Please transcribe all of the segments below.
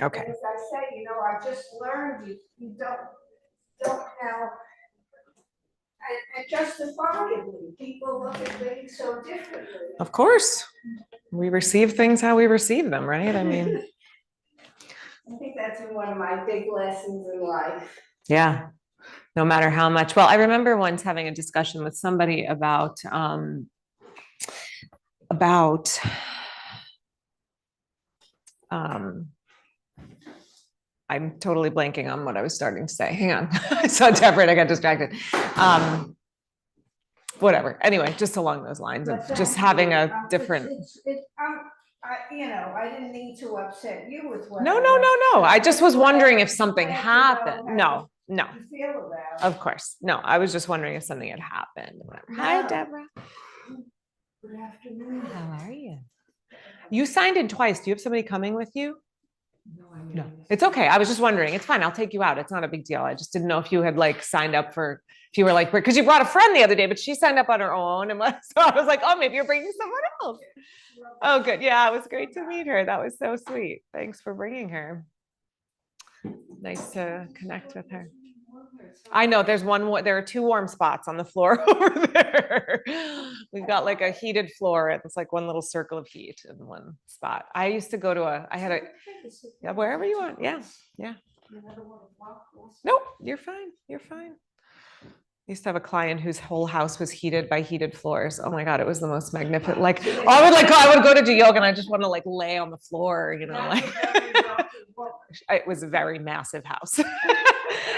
Okay. And as I say, I just learned you don't now, and justifiably, people look at things so differently. Of course. We receive things how we receive them, right? I mean, I think that's one of my big lessons in life. yeah. No matter how much. Well, I remember once having a discussion with somebody about I'm totally blanking on what I was starting to say. Hang on. I saw Deborah and I got distracted. Whatever. Anyway, just along those lines of just having a different. I didn't mean to upset you with what. No. I just was wondering if something happened. No. You feel about it. Of course. No, I was just wondering if something had happened. Whatever. No. Hi, Deborah. Good afternoon. How are you? You signed in twice. Do you have somebody coming with you? No, it's okay. I was just wondering. It's fine. I'll take you out. It's not a big deal. I just didn't know if you had signed up for, if you were because you brought a friend the other day, but she signed up on her own. And so I was like, oh, maybe you're bringing someone else. Oh, good. Yeah, it was great to meet her. That was so sweet. Thanks for bringing her. Nice to connect with her. I know there are 2 warm spots on the floor over there. We've got a heated floor. It's one little circle of heat in one spot. I used to go to wherever you want. Yeah. Nope, you're fine. I used to have a client whose whole house was heated by heated floors. Oh my God, it was the most magnificent. I would go to do yoga and I just want to lay on the floor, It was a very massive house.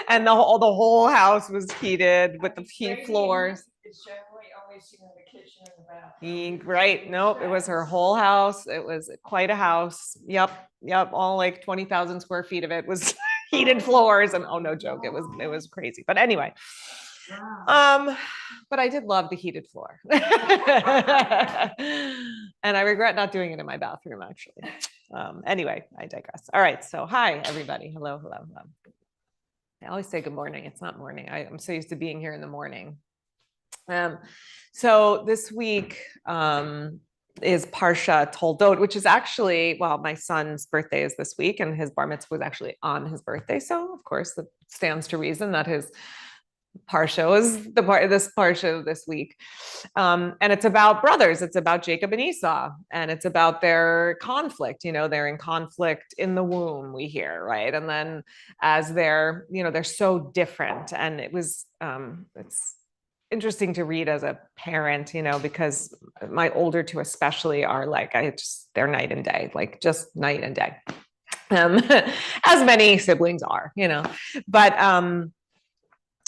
And the whole house was heated with the heat floors. It's generally only seen in the kitchen and the bathroom. Right. Nope. It was her whole house. It was quite a house. Yep. All 20,000 square feet of it was heated floors. And oh, no joke. It was crazy. But anyway. But I did love the heated floor. And I regret not doing it in my bathroom, actually. Anyway, I digress. All right. So hi, everybody. Hello. I always say good morning. It's not morning. I'm so used to being here in the morning. So this week is Parsha Toldot, which is actually, my son's birthday is this week and his bar mitzvah was actually on his birthday. So of course it stands to reason that his Parsha is this Parsha this week. And it's about brothers. It's about Jacob and Esau, and it's about their conflict. They're in conflict in the womb, we hear, right? And then as they're so different. And it's interesting to read as a parent, because my older 2 especially are they're night and day, just night and day. As many siblings are, but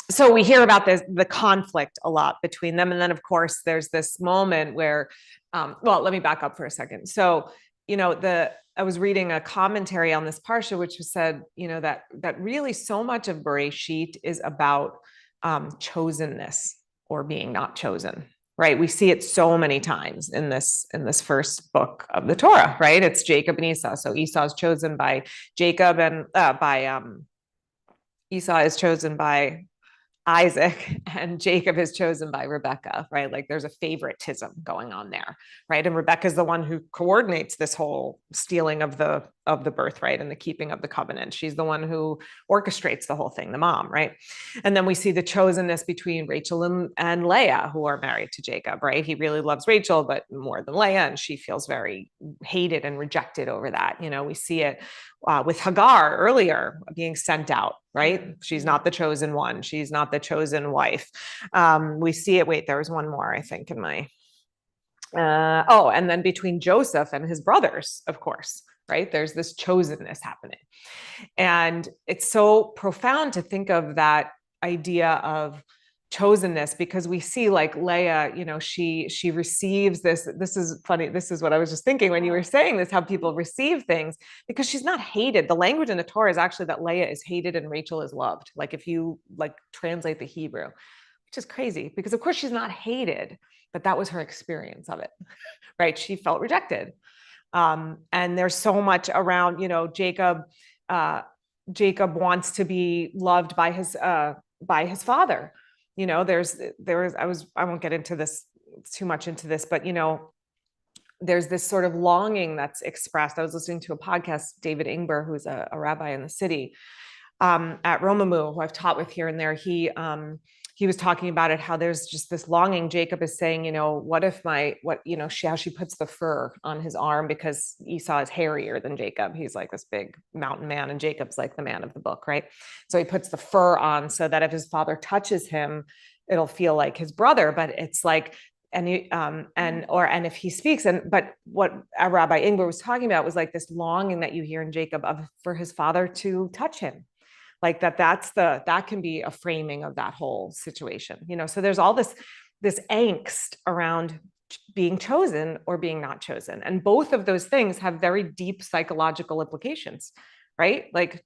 so we hear about the conflict a lot between them. And then of course there's this moment where, let me back up for a second. So, I was reading a commentary on this Parsha, which said, that really so much of Bereshit is about chosenness or being not chosen, right? We see it so many times in this first book of the Torah, right? It's Jacob and Esau. So Esau is chosen by Jacob and Esau is chosen by Isaac, and Jacob is chosen by Rebecca, right? There's a favoritism going on there, right? And Rebecca is the one who coordinates this whole stealing of the birthright and the keeping of the covenant. She's the one who orchestrates the whole thing, the mom, right? And then we see the chosenness between Rachel and Leah, who are married to Jacob, right? He really loves Rachel, but more than Leah, and she feels very hated and rejected over that. We see it with Hagar earlier being sent out, right? She's not the chosen one. She's not the chosen wife. We see it. Wait, there was one more, I think, in my. And then between Joseph and his brothers, of course, right? There's this chosenness happening. And it's so profound to think of that idea of chosenness, because we see Leah, she receives this is funny. This is what I was just thinking when you were saying this, how people receive things, because she's not hated. The language in the Torah is actually that Leah is hated and Rachel is loved. If you translate the Hebrew, which is crazy, because of course she's not hated, but that was her experience of it, right? She felt rejected. And there's so much around, Jacob wants to be loved by his father. I won't get into this too much, but there's this sort of longing that's expressed. I was listening to a podcast, David Ingber, who's a rabbi in the city, at Romamu, who I've taught with here and there. He was talking about it, how there's just this longing. Jacob is saying, what if how she puts the fur on his arm, because Esau is hairier than Jacob. He's like this big mountain man, and Jacob's like the man of the book, right? So he puts the fur on so that if his father touches him, it'll feel like his brother. But it's like, and if he speaks, but what Rabbi Ingber was talking about was like this longing that you hear in Jacob for his father to touch him, like that can be a framing of that whole situation. So there's all this angst around being chosen or being not chosen, and both of those things have very deep psychological implications, right? Like,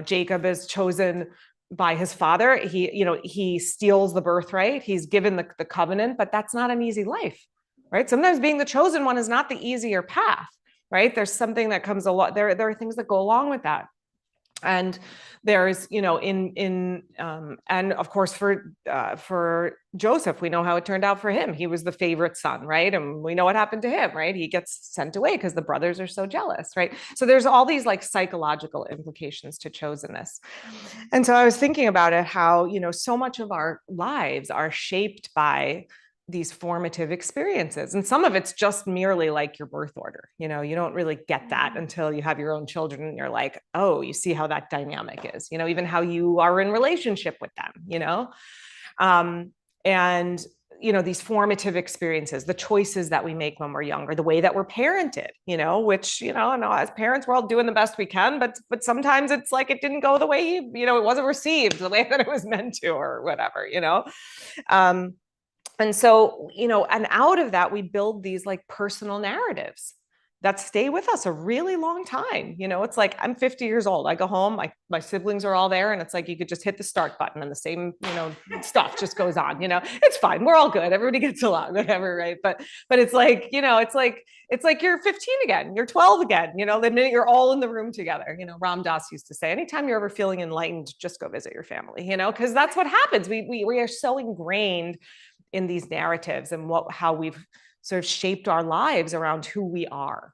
Jacob is chosen by his father. He steals the birthright. He's given the covenant, but that's not an easy life, right? Sometimes being the chosen one is not the easier path, right? There's something that comes along. There are things that go along with that. And there's, and of course for Joseph, we know how it turned out for him. He was the favorite son, right? And we know what happened to him, right? He gets sent away because the brothers are so jealous, right? So there's all these like psychological implications to chosenness. And so I was thinking about it, how, so much of our lives are shaped by these formative experiences. And some of it's just merely like your birth order. You don't really get that until you have your own children and you're like, oh, you see how that dynamic is, even how you are in relationship with them, and these formative experiences, the choices that we make when we're younger, the way that we're parented, which, as parents, we're all doing the best we can, but sometimes it's like it didn't go the way it wasn't received the way that it was meant to, or whatever. And so, and out of that, we build these like personal narratives that stay with us a really long time. It's like, I'm 50 years old. I go home, my siblings are all there, and it's like, you could just hit the start button and the same, stuff just goes on, it's fine. We're all good. Everybody gets along, whatever. Right. But it's like, it's like you're 15 again, you're 12 again, the minute you're all in the room together. Ram Dass used to say, anytime you're ever feeling enlightened, just go visit your family, because that's what happens. We are so ingrained in these narratives and how we've sort of shaped our lives around who we are.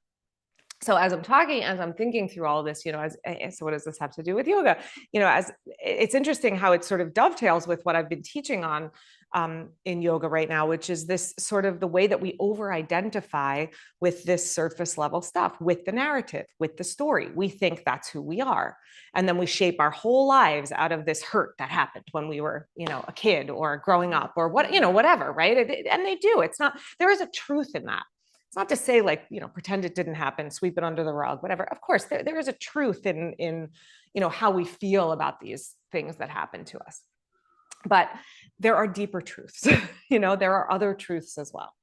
So as I'm thinking through all of this, so what does this have to do with yoga? As it's interesting how it sort of dovetails with what I've been teaching on in yoga right now, which is this sort of the way that we over-identify with this surface level stuff, with the narrative, with the story. We think that's who we are. And then we shape our whole lives out of this hurt that happened when we were, a kid or growing up or whatever, right? And they do. There is a truth in that. It's not to say like, pretend it didn't happen, sweep it under the rug, whatever. Of course, there is a truth in how we feel about these things that happen to us. But there are deeper truths, there are other truths as well.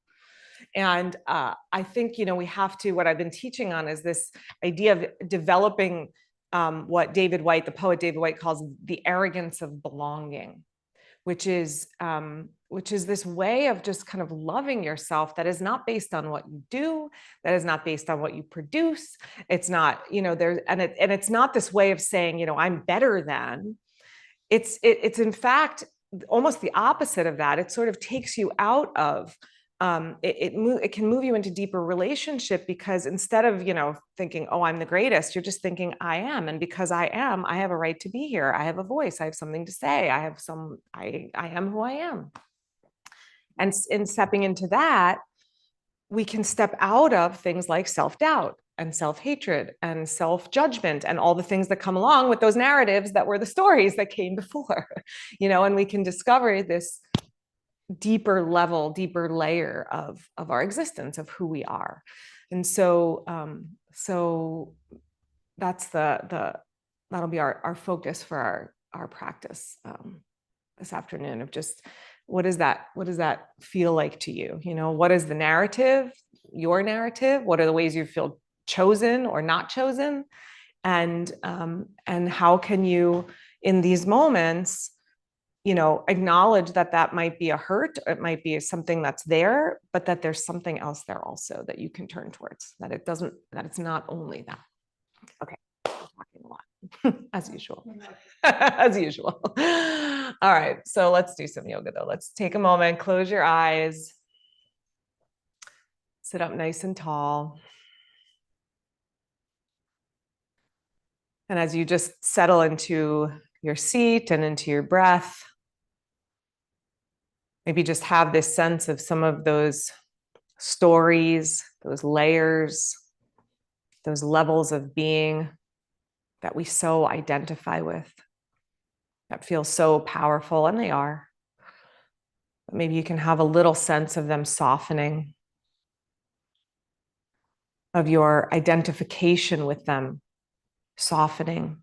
And I think, we have to, what I've been teaching on is this idea of developing what the poet David White calls the arrogance of belonging, which is this way of just kind of loving yourself that is not based on what you do, that is not based on what you produce. It's not, it's not this way of saying, I'm better than. It's in fact almost the opposite of that. It sort of takes you out of it can move you into deeper relationship, because instead of thinking, oh, I'm the greatest, you're just thinking, I am, and because I am, I have a right to be here. I have a voice. I have something to say. I am who I am. And in stepping into that, we can step out of things like self-doubt and self-hatred and self-judgment and all the things that come along with those narratives that were the stories that came before, and we can discover this deeper level, deeper layer of our existence, of who we are. And so that's that'll be our focus for our practice this afternoon, of just what does that feel like to you? What is the narrative, your narrative? What are the ways you feel chosen or not chosen? And how can you, in these moments, acknowledge that might be a hurt, it might be something that's there, but that there's something else there also that you can turn towards, that it's not only that. Okay, I'm talking a lot, as usual. As usual. All right, so let's do some yoga though. Let's take a moment, close your eyes. Sit up nice and tall. And as you just settle into your seat and into your breath, maybe just have this sense of some of those stories, those layers, those levels of being that we so identify with, that feel so powerful, and they are. But maybe you can have a little sense of them softening, of your identification with them softening,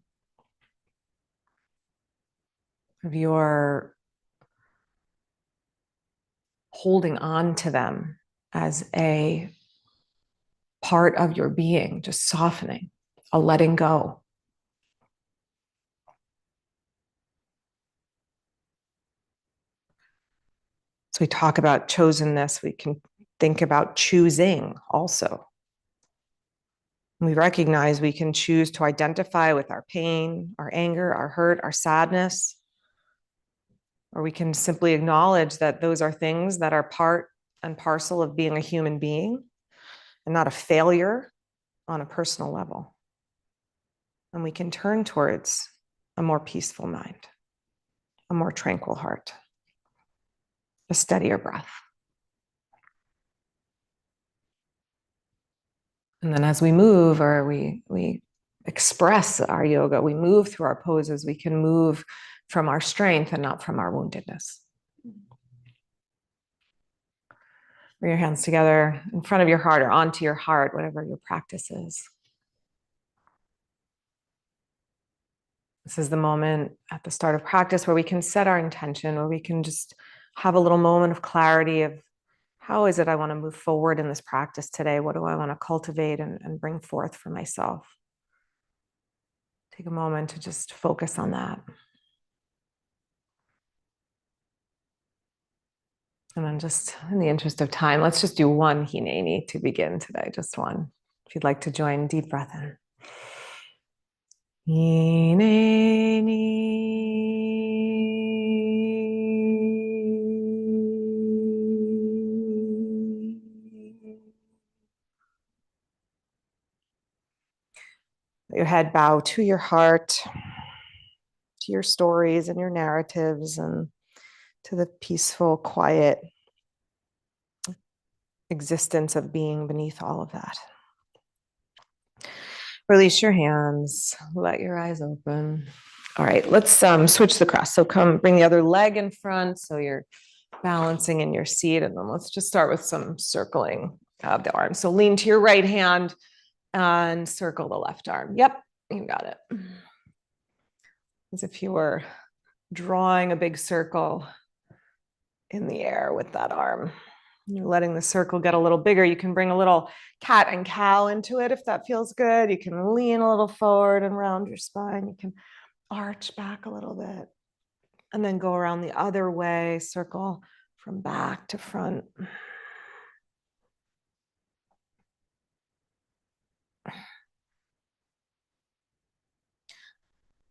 of your holding on to them as a part of your being, just softening, a letting go. So we talk about chosenness, we can think about choosing also. We recognize we can choose to identify with our pain, our anger, our hurt, our sadness, or we can simply acknowledge that those are things that are part and parcel of being a human being and not a failure on a personal level. And we can turn towards a more peaceful mind, a more tranquil heart, a steadier breath. And then as we move or we express our yoga, we move through our poses, we can move from our strength and not from our woundedness. Bring your hands together in front of your heart or onto your heart, whatever your practice is. This is the moment at the start of practice where we can set our intention, where we can just have a little moment of clarity of how is it I want to move forward in this practice today? What do I want to cultivate and bring forth for myself? Take a moment to just focus on that. And then just in the interest of time, let's just do one hineni to begin today, just one. If you'd like to join, deep breath in. Let your head bow to your heart, to your stories and your narratives, and to the peaceful, quiet existence of being beneath all of that. Release your hands, let your eyes open. All right, let's switch the cross. So come bring the other leg in front so you're balancing in your seat, and then let's just start with some circling of the arms. So lean to your right hand and circle the left arm. Yep, you got it. As if you were drawing a big circle in the air with that arm. You're letting the circle get a little bigger. You can bring a little cat and cow into it if that feels good. You can lean a little forward and round your spine. You can arch back a little bit and then go around the other way, circle from back to front.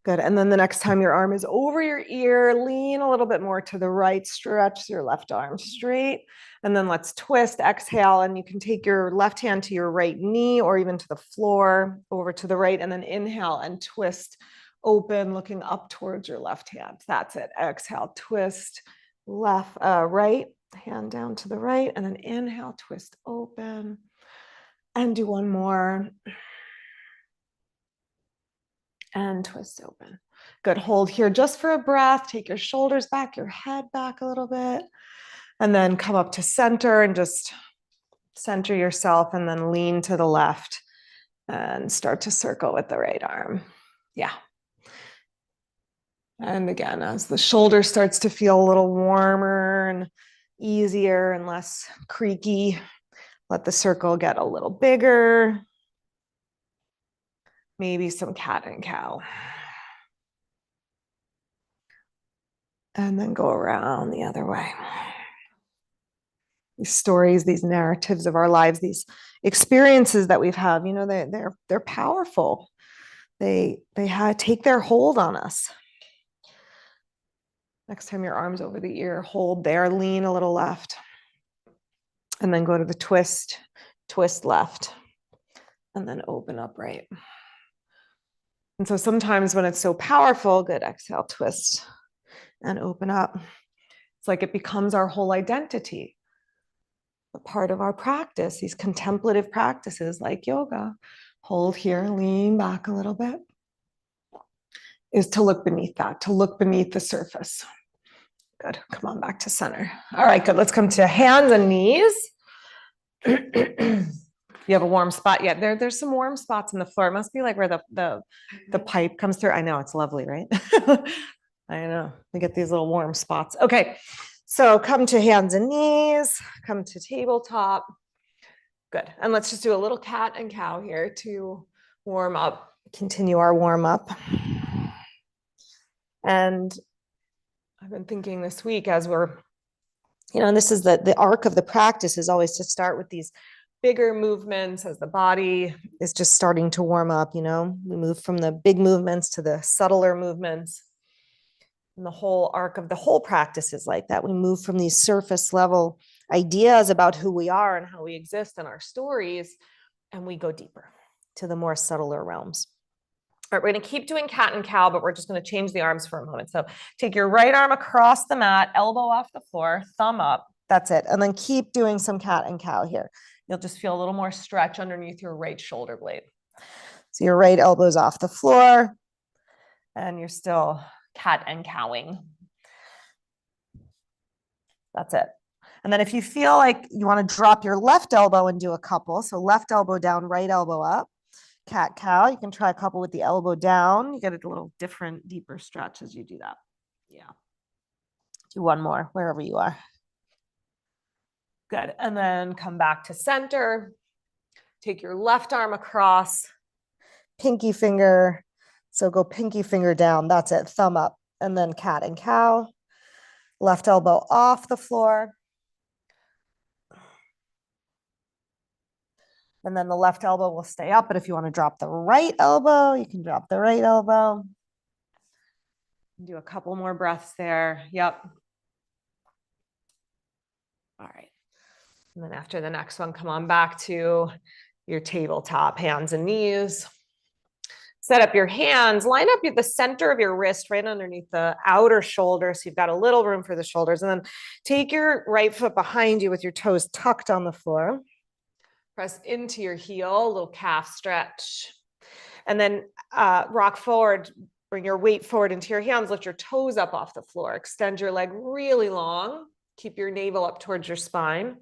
Good. And then the next time your arm is over your ear, lean a little bit more to the right, stretch your left arm straight. And then let's twist, exhale. And you can take your left hand to your right knee or even to the floor, over to the right, and then inhale and twist open, looking up towards your left hand. That's it. Exhale, twist left, right, hand down to the right, and then inhale, twist open. And do one more. And twist open. Good. Hold here just for a breath. Take your shoulders back, your head back a little bit, and then come up to center and just center yourself, and then lean to the left and start to circle with the right arm. Yeah. And again, as the shoulder starts to feel a little warmer and easier and less creaky, let the circle get a little bigger. Maybe some cat and cow. And then go around the other way. These stories, these narratives of our lives, these experiences that we've had, you know, they're powerful. They take their hold on us. Next time your arm's over the ear, hold there, lean a little left. And then go to the twist. twist left, and then open up right. And so sometimes when it's so powerful, good, exhale, twist and open up. It's like it becomes our whole identity, a part of our practice, these contemplative practices like yoga. Hold here, lean back a little bit, is to look beneath that, to look beneath the surface. Good, come on back to center. All right, good, let's come to hands and knees. You have a warm spot? Yeah, there's some warm spots in the floor. It must be like where the pipe comes through. I know, it's lovely, right? I know, we get these little warm spots. Okay, so come to hands and knees, come to tabletop. Good, and let's just do a little cat and cow here to warm up, continue our warm up. And I've been thinking this week as we're, and this is the arc of the practice is always to start with these bigger movements as the body is just starting to warm up, we move from the big movements to the subtler movements. And the whole arc of the whole practice is like that. We move from these surface level ideas about who we are and how we exist and our stories, and we go deeper to the more subtler realms. All right, we're going to keep doing cat and cow, but we're just going to change the arms for a moment. So take your right arm across the mat, elbow off the floor, thumb up. That's it. And then keep doing some cat and cow here. You'll just feel a little more stretch underneath your right shoulder blade. So your right elbow's off the floor, and you're still cat and cowing. That's it. And then if you feel like you want to drop your left elbow and do a couple, so left elbow down, right elbow up, cat cow. You can try a couple with the elbow down. You get a little different, deeper stretch as you do that. Yeah. Do one more wherever you are. Good. And then come back to center. Take your left arm across, pinky finger. So go pinky finger down. That's it. Thumb up. And then cat and cow. Left elbow off the floor. And then the left elbow will stay up. But if you want to drop the right elbow, you can drop the right elbow. Do a couple more breaths there. Yep. All right. And then after the next one, come on back to your tabletop, hands and knees. Set up your hands, line up the center of your wrist right underneath the outer shoulder. So you've got a little room for the shoulders. And then take your right foot behind you with your toes tucked on the floor. Press into your heel, a little calf stretch. And then rock forward, bring your weight forward into your hands, lift your toes up off the floor, extend your leg really long. Keep your navel up towards your spine.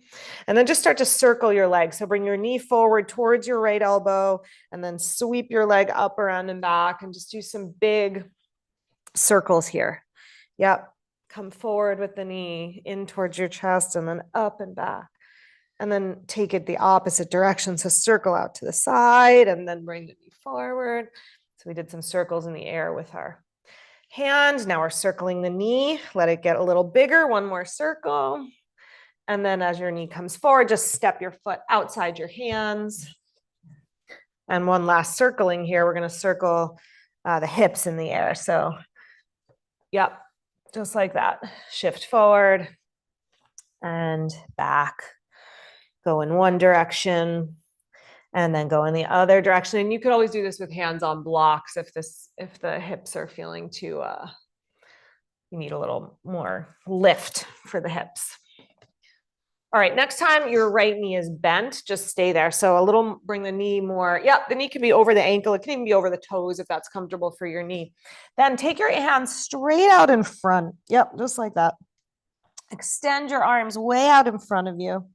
And then just start to circle your leg. So bring your knee forward towards your right elbow and then sweep your leg up, around, and back and just do some big circles here. Yep. Come forward with the knee in towards your chest and then up and back. And then take it the opposite direction. So circle out to the side and then bring the knee forward. So we did some circles in the air with our hand. Now we're circling the knee. Let it get a little bigger. One more circle. And then as your knee comes forward, just step your foot outside your hands. And one last circling here. We're going to circle the hips in the air. So, yep, just like that. Shift forward and back. Go in one direction and then go in the other direction. And you could always do this with hands on blocks if the hips are feeling too, you need a little more lift for the hips. All right, next time your right knee is bent, just stay there. So bring the knee more. Yeah, the knee can be over the ankle. It can even be over the toes if that's comfortable for your knee. Then take your hands straight out in front. Yep, just like that. Extend your arms way out in front of you.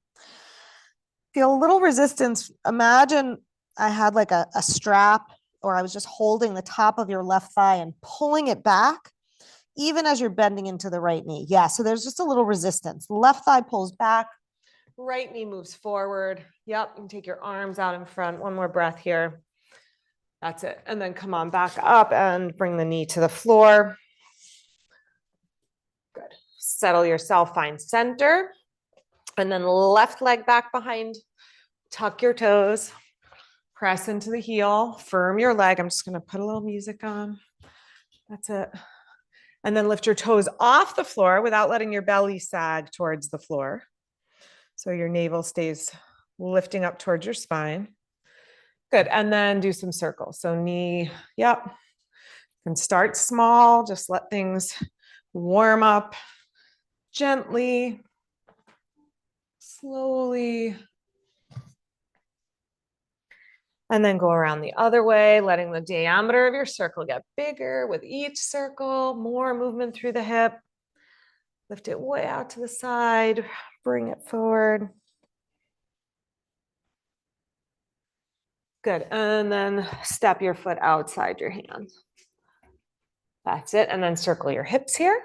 Feel a little resistance. Imagine I had like a strap or I was just holding the top of your left thigh and pulling it back, even as you're bending into the right knee. Yeah, so there's just a little resistance. Left thigh pulls back, right knee moves forward. Yep, and take your arms out in front. One more breath here. That's it. And then come on back up and bring the knee to the floor. Good. Settle yourself, find center. And then left leg back behind, tuck your toes, press into the heel, firm your leg. I'm just going to put a little music on. That's it. And then lift your toes off the floor without letting your belly sag towards the floor. So your navel stays lifting up towards your spine. Good. And then do some circles. So knee, yep. And start small. Just let things warm up gently, slowly. And then go around the other way, letting the diameter of your circle get bigger with each circle, more movement through the hip. Lift it way out to the side, bring it forward. Good. And then step your foot outside your hand. That's it. And then circle your hips here.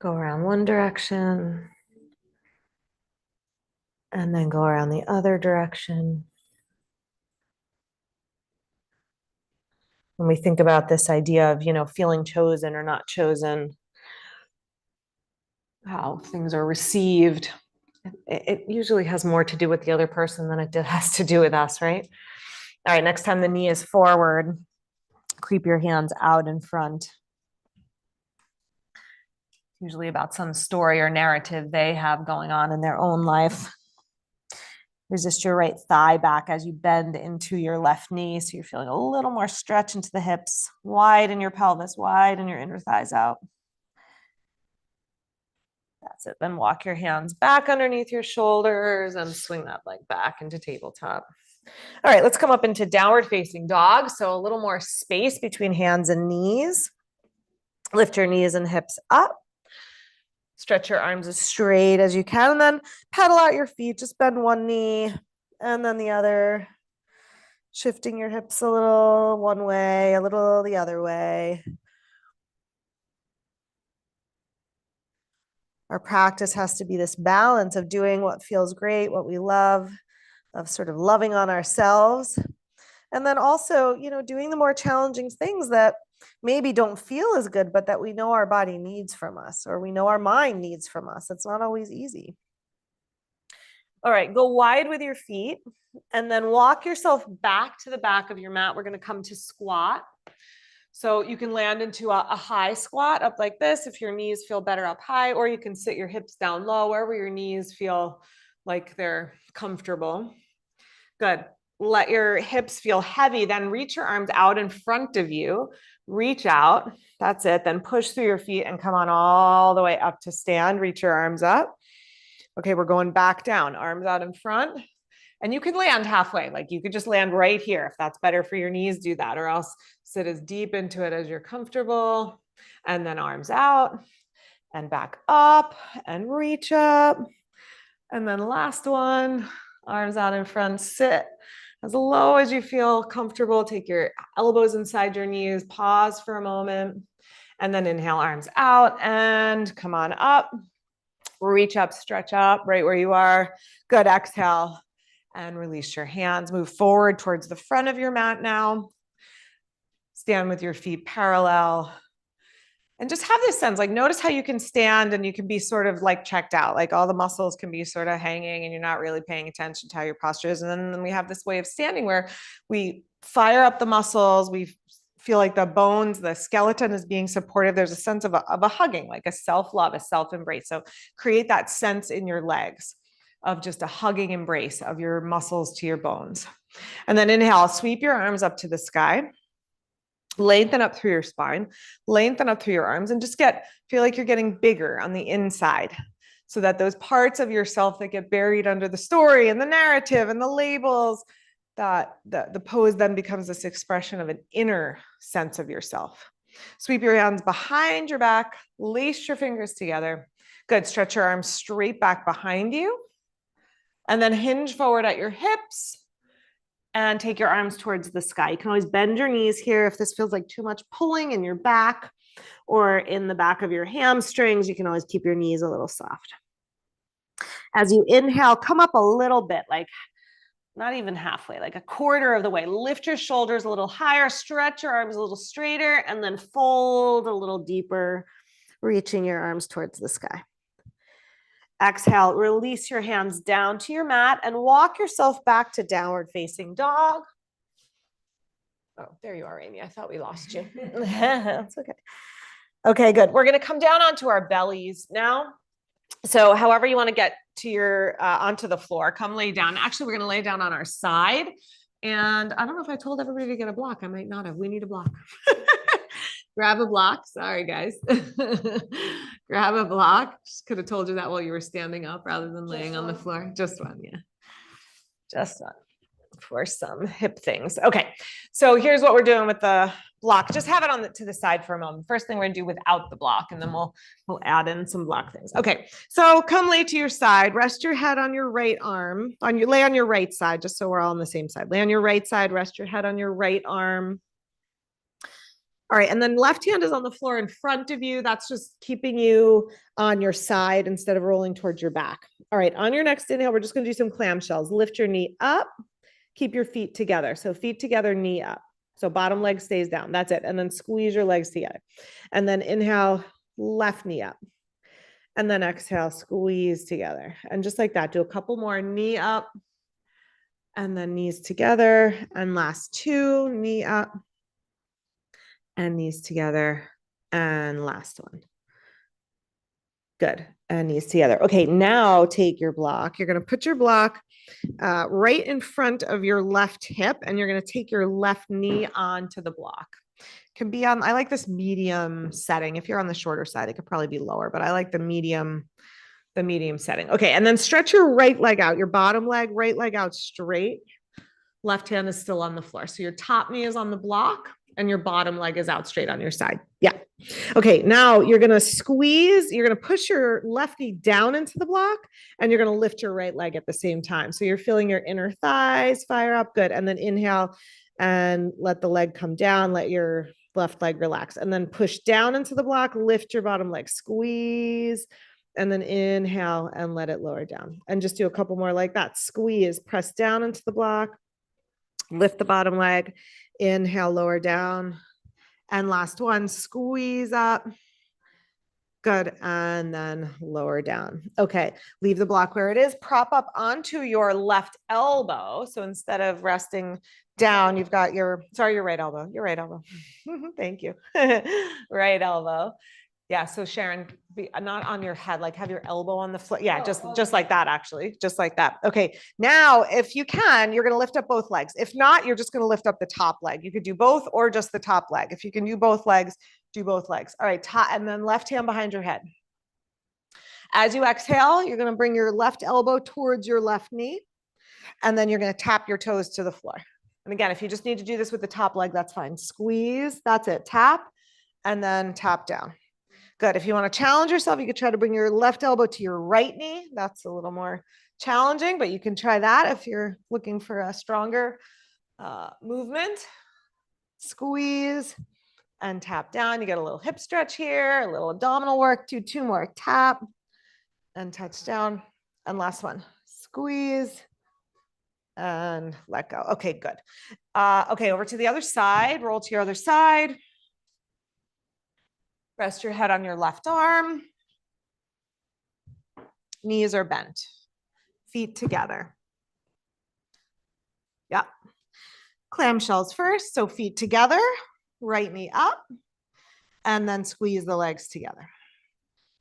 Go around one direction. And then go around the other direction. When we think about this idea of, feeling chosen or not chosen, how things are received, it usually has more to do with the other person than it has to do with us, right? All right, next time the knee is forward, creep your hands out in front. Usually about some story or narrative they have going on in their own life. Resist your right thigh back as you bend into your left knee. So you're feeling a little more stretch into the hips, widen your pelvis, widen your inner thighs out. That's it. Then walk your hands back underneath your shoulders and swing that leg back into tabletop. All right, let's come up into downward facing dog. So a little more space between hands and knees. Lift your knees and hips up. Stretch your arms as straight as you can, and then pedal out your feet. Just bend one knee and then the other. Shifting your hips a little one way, a little the other way. Our practice has to be this balance of doing what feels great, what we love, of sort of loving on ourselves. And then also, doing the more challenging things that maybe don't feel as good, but that we know our body needs from us, or we know our mind needs from us. It's not always easy. All right, go wide with your feet and then walk yourself back to the back of your mat. We're going to come to squat. So you can land into a high squat up like this if your knees feel better up high, or you can sit your hips down low wherever your knees feel like they're comfortable. Good. Let your hips feel heavy. Then reach your arms out in front of you. Reach out. That's it. Then push through your feet and come on all the way up to stand. Reach your arms up. Okay, we're going back down. Arms out in front. And you can land halfway. Like you could just land right here. If that's better for your knees, do that. Or else sit as deep into it as you're comfortable. And then arms out and back up and reach up. And then last one, arms out in front, sit as low as you feel comfortable. Take your elbows inside your knees, pause for a moment, and then inhale, arms out and come on up. Reach up, stretch up right where you are. Good, exhale and release your hands. Move forward towards the front of your mat now. Stand with your feet parallel. And just have this sense, like notice how you can stand and you can be sort of like checked out, like all the muscles can be sort of hanging and you're not really paying attention to how your posture is. And then we have this way of standing where we fire up the muscles, we feel like the bones, the skeleton is being supportive. There's a sense of a hugging, like a self-love, a self-embrace. So create that sense in your legs of just a hugging embrace of your muscles to your bones. And then inhale, sweep your arms up to the sky. Lengthen up through your spine, lengthen up through your arms, and just feel like you're getting bigger on the inside so that those parts of yourself that get buried under the story and the narrative and the labels, that the pose then becomes this expression of an inner sense of yourself. Sweep your hands behind your back, lace your fingers together. Good, stretch your arms straight back behind you. And then hinge forward at your hips. And take your arms towards the sky. You can always bend your knees here if this feels like too much pulling in your back or in the back of your hamstrings. You can always keep your knees a little soft. As you inhale, come up a little bit, like not even halfway, like a quarter of the way. Lift your shoulders a little higher, stretch your arms a little straighter, and then fold a little deeper, reaching your arms towards the sky. Exhale, release your hands down to your mat and walk yourself back to downward facing dog. Oh, there you are, Amy. I thought we lost you. That's okay. Okay, good. We're going to come down onto our bellies now. So however you want to get to your onto the floor, come lay down. Actually, we're going to lay down on our side. And I don't know if I told everybody to get a block. I might not have. We need a block. Grab a block. Sorry, guys. Grab a block. Just could have told you that while you were standing up rather than laying on the floor. Just one, yeah. Just one for some hip things. Okay, so here's what we're doing with the block. Just have it on to the side for a moment. First thing we're gonna do without the block, and then we'll add in some block things. Okay, so come lay to your side. Rest your head on your right arm. Lay on your right side, just so we're all on the same side. Lay on your right side. Rest your head on your right arm. All right, and then left hand is on the floor in front of you. That's just keeping you on your side instead of rolling towards your back. All right, on your next inhale, we're just gonna do some clamshells. Lift your knee up, keep your feet together. So feet together, knee up. So bottom leg stays down, that's it. And then squeeze your legs together. And then inhale, left knee up. And then exhale, squeeze together. And just like that, do a couple more, knee up, and then knees together. And last two, knee up, and knees together, and last one. Good, and knees together. Okay, now take your block. You're gonna put your block right in front of your left hip, and you're gonna take your left knee onto the block. Can be on, I like this medium setting. If you're on the shorter side, it could probably be lower, but I like the medium setting. Okay, and then stretch your right leg out, your bottom leg, right leg out straight. Left hand is still on the floor. So your top knee is on the block and your bottom leg is out straight on your side. Yeah. Okay, now you're going to squeeze, you're going to push your left knee down into the block and you're going to lift your right leg at the same time. So you're feeling your inner thighs fire up. Good. And then inhale and let the leg come down. Let your left leg relax and then push down into the block, lift your bottom leg, squeeze, and then inhale and let it lower down. And just do a couple more like that. Squeeze, press down into the block, lift the bottom leg, inhale, lower down. And last one, squeeze up. Good. And then lower down. Okay. Leave the block where it is. Prop up onto your left elbow. So instead of resting down, you've got your right elbow. Your right elbow. Thank you. Right elbow. Yeah. So Sharon, be not on your head, like have your elbow on the floor. Yeah. Just like that, actually. Just like that. Okay. Now, if you can, you're going to lift up both legs. If not, you're just going to lift up the top leg. You could do both or just the top leg. If you can do both legs, do both legs. All right. And then left hand behind your head. As you exhale, you're going to bring your left elbow towards your left knee. And then you're going to tap your toes to the floor. And again, if you just need to do this with the top leg, that's fine. Squeeze. That's it. Tap and then tap down. Good. If you want to challenge yourself, you could try to bring your left elbow to your right knee. That's a little more challenging, but you can try that if you're looking for a stronger movement. Squeeze and tap down. You get a little hip stretch here, a little abdominal work. Do two more. Tap and touch down. And last one. Squeeze and let go. Okay, good. Okay, over to the other side. Roll to your other side. Rest your head on your left arm. Knees are bent. Feet together. Yeah. Clamshells first. So feet together, right knee up, and then squeeze the legs together.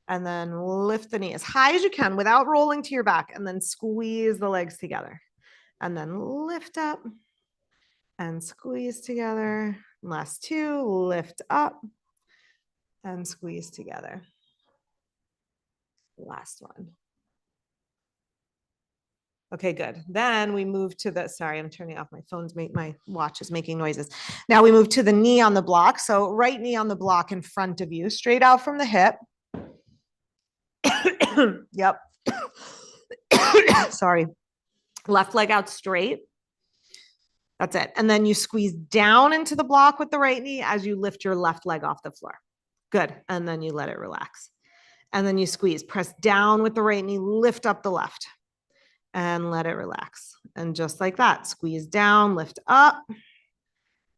And then lift the knee as high as you can without rolling to your back, and then squeeze the legs together. And then lift up and squeeze together. Last two, lift up and squeeze together. Last one. Okay, good. Then we move to the, sorry, I'm turning off my phone's, my watch is making noises. Now we move to the knee on the block. So right knee on the block in front of you, straight out from the hip. Yep. Sorry. Left leg out straight. That's it. And then you squeeze down into the block with the right knee as you lift your left leg off the floor. Good. And then you let it relax. And then you squeeze, press down with the right knee, lift up the left and let it relax. And just like that, squeeze down, lift up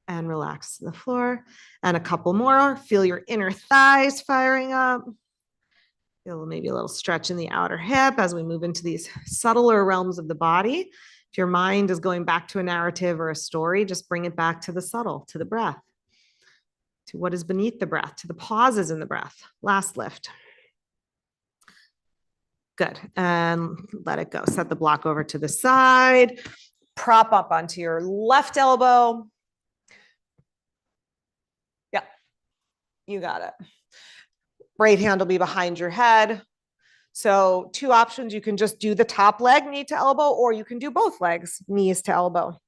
and relax to the floor. And a couple more. Feel your inner thighs firing up. Feel maybe a little stretch in the outer hip as we move into these subtler realms of the body. If your mind is going back to a narrative or a story, just bring it back to the subtle, to the breath, to what is beneath the breath, to the pauses in the breath. Last lift. Good. And let it go. Set the block over to the side. Prop up onto your left elbow. Yeah, you got it. Right hand will be behind your head. So 2 options. You can just do the top leg, knee to elbow, or you can do both legs, knees to elbow.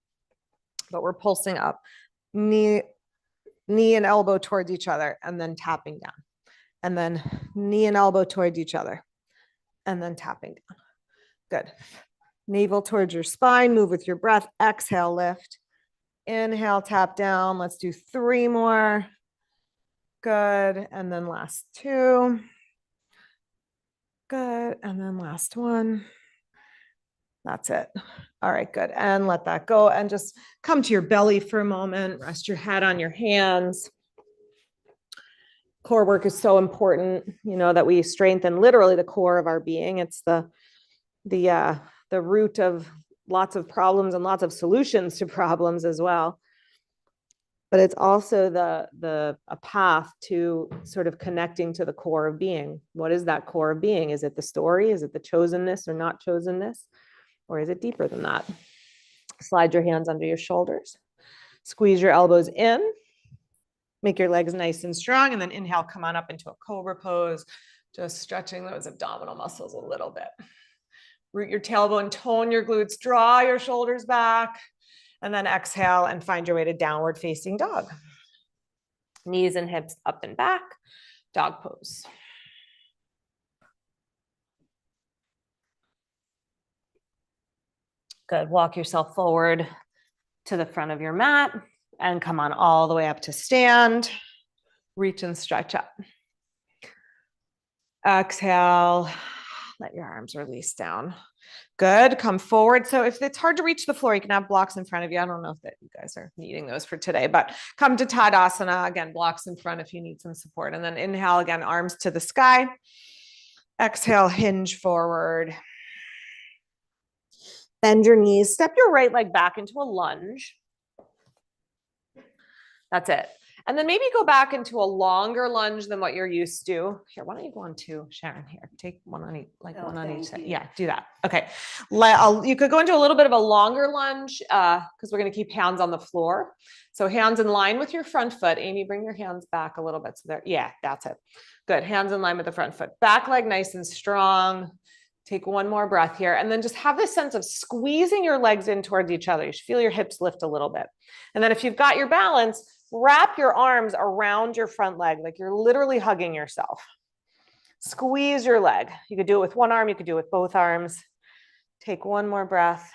But we're pulsing up. Knee and elbow towards each other, and then tapping down. And then knee and elbow towards each other, and then tapping down. Good. Navel towards your spine. Move with your breath. Exhale, lift. Inhale, tap down. Let's do 3 more. Good. And then last 2. Good. And then last 1. That's it. All right, good. And let that go and just come to your belly for a moment. Rest your head on your hands. Core work is so important, that we strengthen literally the core of our being. It's the root of lots of problems and lots of solutions to problems as well. But it's also a path to sort of connecting to the core of being. What is that core of being? Is it the story? Is it the chosenness or not chosenness? Or is it deeper than that? Slide your hands under your shoulders. Squeeze your elbows in. Make your legs nice and strong. And then inhale, come on up into a cobra pose. Just stretching those abdominal muscles a little bit. Root your tailbone, tone your glutes, draw your shoulders back. And then exhale and find your way to downward facing dog. Knees and hips up and back. Dog pose. Good. Walk yourself forward to the front of your mat and come on all the way up to stand. Reach and stretch up. Exhale. Let your arms release down. Good. Come forward. So if it's hard to reach the floor, you can have blocks in front of you. I don't know if you guys are needing those for today, but come to Tadasana. Again, blocks in front if you need some support. And then inhale again, arms to the sky. Exhale, hinge forward. Bend your knees. Step your right leg back into a lunge. That's it. And then maybe go back into a longer lunge than what you're used to. Here, why don't you go on 2, Sharon? Here, take one on each, one on each side. Yeah, do that. Okay. You could go into a little bit of a longer lunge because we're going to keep hands on the floor. So hands in line with your front foot. Amy, bring your hands back a little bit. So there, yeah, that's it. Good. Hands in line with the front foot. Back leg nice and strong. Take one more breath here. And then just have this sense of squeezing your legs in towards each other. You should feel your hips lift a little bit. And then if you've got your balance, wrap your arms around your front leg, like you're literally hugging yourself. Squeeze your leg. You could do it with one arm. You could do it with both arms. Take one more breath.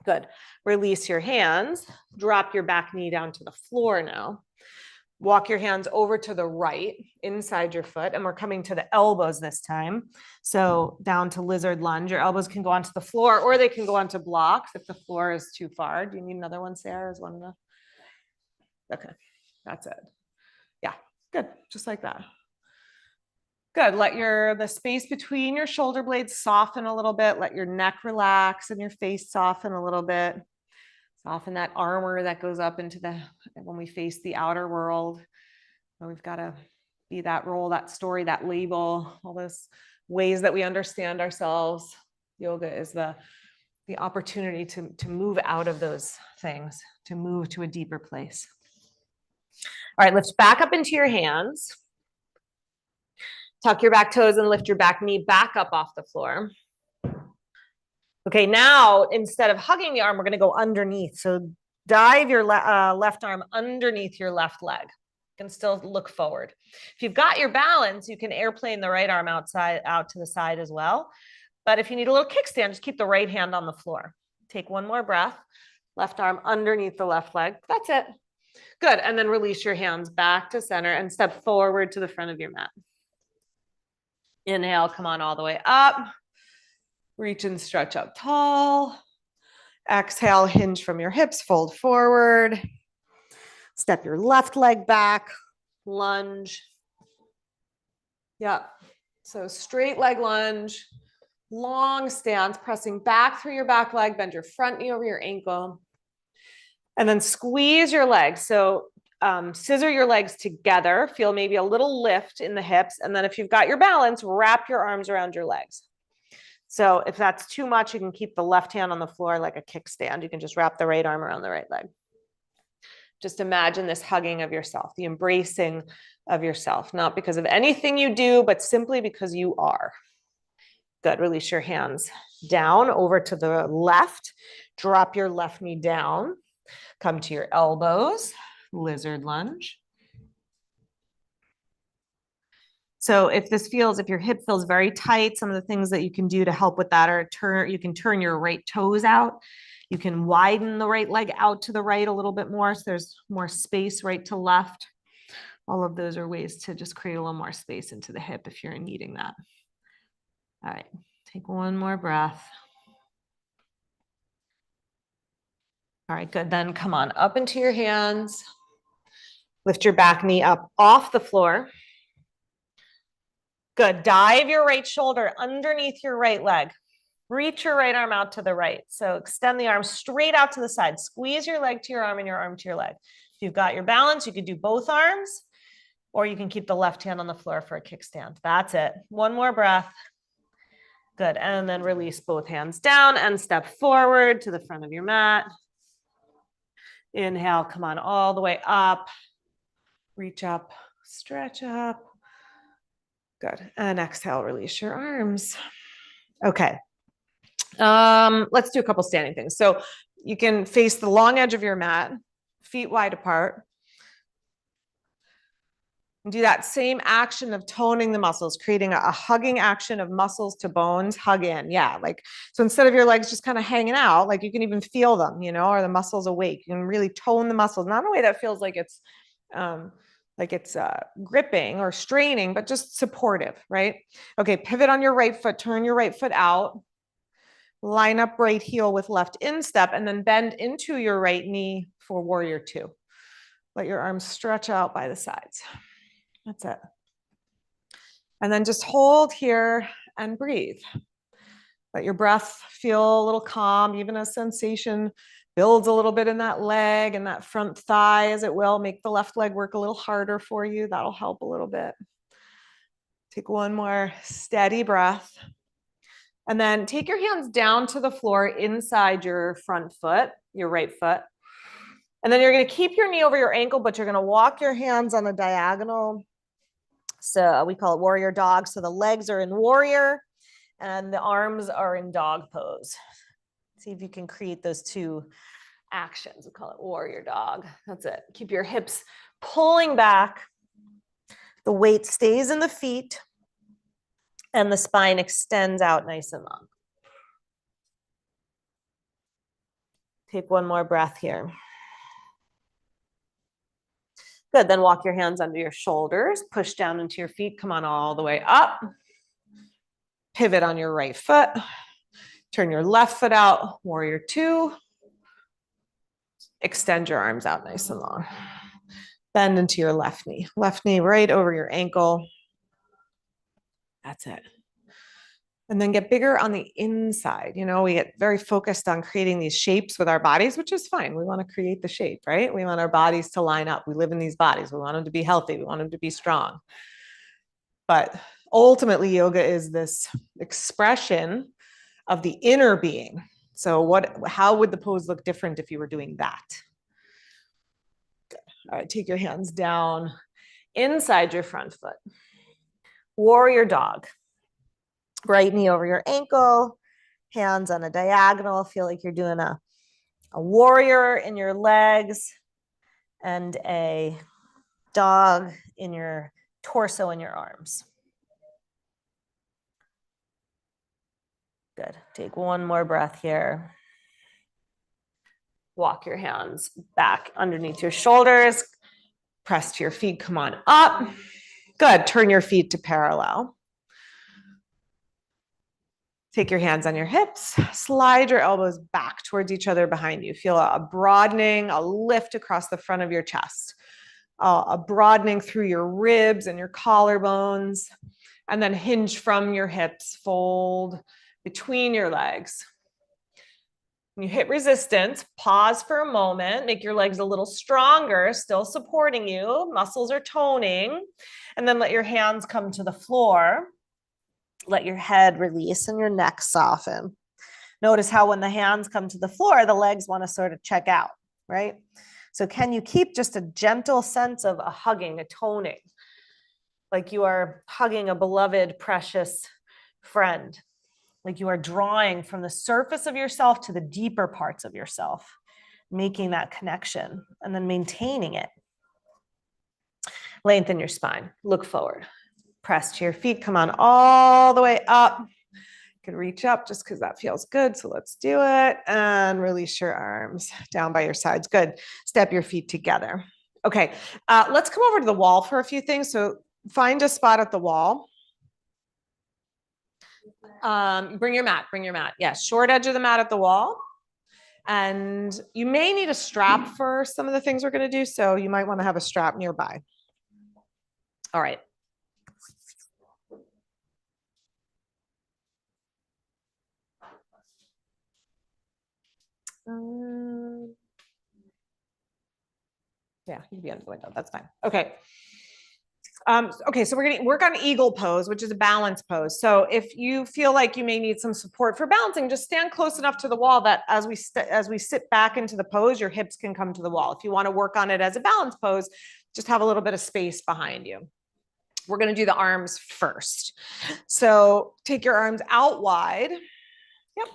Good. Release your hands. Drop your back knee down to the floor now. Walk your hands over to the right inside your foot. And we're coming to the elbows this time. So down to lizard lunge. Your elbows can go onto the floor or they can go onto blocks if the floor is too far. Do you need another one, Sarah? Is one enough? Okay, that's it. Yeah, good. Just like that. Good. Let the space between your shoulder blades soften a little bit. Let your neck relax and your face soften a little bit. Soften that armor that goes up into when we face the outer world. And we've got to be that role, that story, that label, all those ways that we understand ourselves. Yoga is the opportunity to move out of those things, to move to a deeper place. All right, lift back up into your hands. Tuck your back toes and lift your back knee back up off the floor. Okay, now instead of hugging the arm, we're going to go underneath. So dive your left arm underneath your left leg. You can still look forward. If you've got your balance, you can airplane the right arm out to the side as well. But if you need a little kickstand, just keep the right hand on the floor. Take one more breath. Left arm underneath the left leg. That's it. Good. And then release your hands back to center and step forward to the front of your mat. Inhale, come on all the way up. Reach and stretch up tall. Exhale, hinge from your hips, fold forward. Step your left leg back, lunge. Yeah. So straight leg lunge, long stance, pressing back through your back leg, bend your front knee over your ankle. And then squeeze your legs. So scissor your legs together. Feel maybe a little lift in the hips. And then if you've got your balance, wrap your arms around your legs. So if that's too much, you can keep the left hand on the floor like a kickstand. You can just wrap the right arm around the right leg. Just imagine this hugging of yourself, the embracing of yourself, not because of anything you do, but simply because you are. Good. Release your hands down over to the left. Drop your left knee down. Come to your elbows, lizard lunge. So if your hip feels very tight, some of the things that you can do to help with that are you can turn your right toes out. You can widen the right leg out to the right a little bit more, so there's more space right to left. All of those are ways to just create a little more space into the hip if you're needing that. All right, take one more breath. All right, good. Then come on up into your hands. Lift your back knee up off the floor. Good. Dive your right shoulder underneath your right leg. Reach your right arm out to the right. So extend the arm straight out to the side. Squeeze your leg to your arm and your arm to your leg. If you've got your balance, you could do both arms, or you can keep the left hand on the floor for a kickstand. That's it. One more breath. Good. And then release both hands down and step forward to the front of your mat. Inhale, come on all the way up. Reach up, stretch up. Good. And exhale, release your arms. Okay. Let's do a couple standing things. So you can face the long edge of your mat, feet wide apart. And do that same action of toning the muscles, creating a hugging action of muscles to bones, hug in. Yeah. So instead of your legs just kind of hanging out, you can even feel them, or the muscles awake. You can really tone the muscles, not in a way that feels like it's gripping or straining, but just supportive, right? Okay, pivot on your right foot, turn your right foot out, line up right heel with left instep, and then bend into your right knee for warrior two. Let your arms stretch out by the sides. That's it. And then just hold here and breathe. Let your breath feel a little calm, even as sensation builds a little bit in that leg and that front thigh, as it will make the left leg work a little harder for you. That'll help a little bit. Take one more steady breath. And then take your hands down to the floor inside your front foot, your right foot. And then you're going to keep your knee over your ankle, but you're going to walk your hands on a diagonal. So we call it warrior dog. So the legs are in warrior and the arms are in dog pose. See if you can create those two actions. We call it warrior dog. That's it. Keep your hips pulling back. The weight stays in the feet and the spine extends out nice and long. Take one more breath here. Good. Then walk your hands under your shoulders, push down into your feet. Come on all the way up. Pivot on your right foot. Turn your left foot out, warrior two. Extend your arms out nice and long. Bend into your left knee right over your ankle. That's it. And then get bigger on the inside. We get very focused on creating these shapes with our bodies, which is fine. We want to create the shape, right? We want our bodies to line up. We live in these bodies. We want them to be healthy. We want them to be strong. But ultimately, yoga is this expression of the inner being. So how would the pose look different if you were doing that? Good. All right, take your hands down inside your front foot. Warrior dog. Right knee over your ankle, hands on a diagonal. Feel like you're doing a warrior in your legs and a dog in your torso and your arms. Good. Take one more breath here. Walk your hands back underneath your shoulders. Press to your feet. Come on up. Good. Turn your feet to parallel. Take your hands on your hips. Slide your elbows back towards each other behind you. Feel a broadening, a lift across the front of your chest. A broadening through your ribs and your collarbones. And then hinge from your hips. Fold between your legs. When you hit resistance, pause for a moment, make your legs a little stronger, still supporting you, muscles are toning, and then let your hands come to the floor. Let your head release and your neck soften. Notice how when the hands come to the floor, the legs want to sort of check out, right? So can you keep just a gentle sense of a hugging, a toning, like you are hugging a beloved, precious friend, like you are drawing from the surface of yourself to the deeper parts of yourself, making that connection and then maintaining it. Lengthen your spine, look forward, press to your feet, come on all the way up. You can reach up just because that feels good. So let's do it. And release your arms down by your sides. Good. Step your feet together. Okay. Let's come over to the wall for a few things. So find a spot at the wall. Bring your mat. Yes. Short edge of the mat at the wall. And you may need a strap for some of the things we're going to do. So you might want to have a strap nearby. All right. Yeah, you can be under the window. That's fine. Okay. Okay, so we're going to work on eagle pose, which is a balance pose. So if you feel like you may need some support for balancing, just stand close enough to the wall that as we sit back into the pose, your hips can come to the wall. If you want to work on it as a balance pose, just have a little bit of space behind you. We're going to do the arms first. So take your arms out wide. Yep.